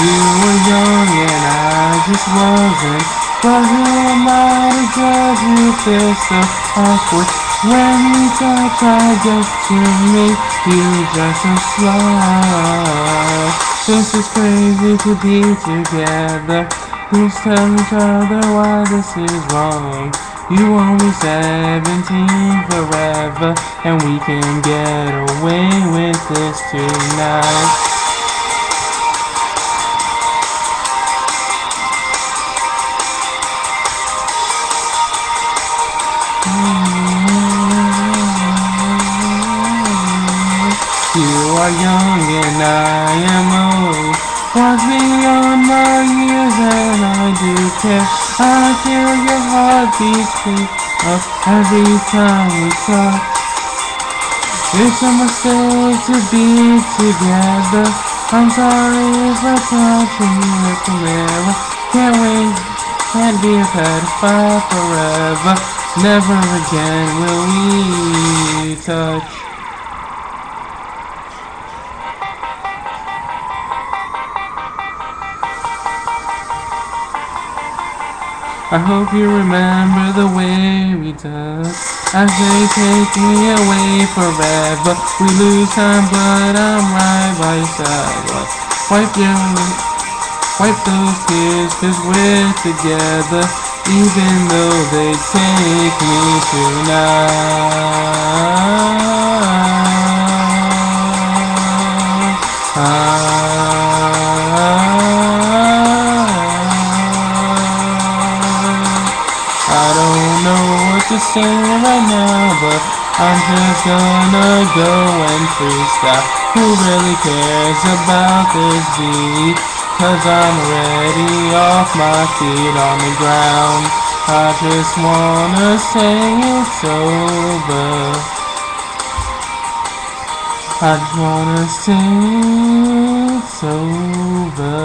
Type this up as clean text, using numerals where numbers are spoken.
You were young and I just wasn't. But who am I to judge you? Feel so awkward when we touch. I guess to me you just a slut. This is crazy to be together. Who's telling each other why this is wrong? You won't be 17 forever, and we can get away with this tonight. You are young and I am old. Once beyond my years and I do care. I feel your heartbeat speed up every time we talk. It's a mistake to be together. I'm sorry if I touch you with the mirror. Can't wait, can't be a pedophile forever. Never again will we touch. I hope you remember the way we touch. As they take me away forever. We lose time, but I'm right by your side. Wipe those tears, 'cause we're together. Even though they take me tonight. I don't know what to say right now, but I'm just gonna go and freestyle. Who really cares about this beat? 'Cause I'm already off my feet on the ground. I just wanna say it's over. I just wanna say it's over.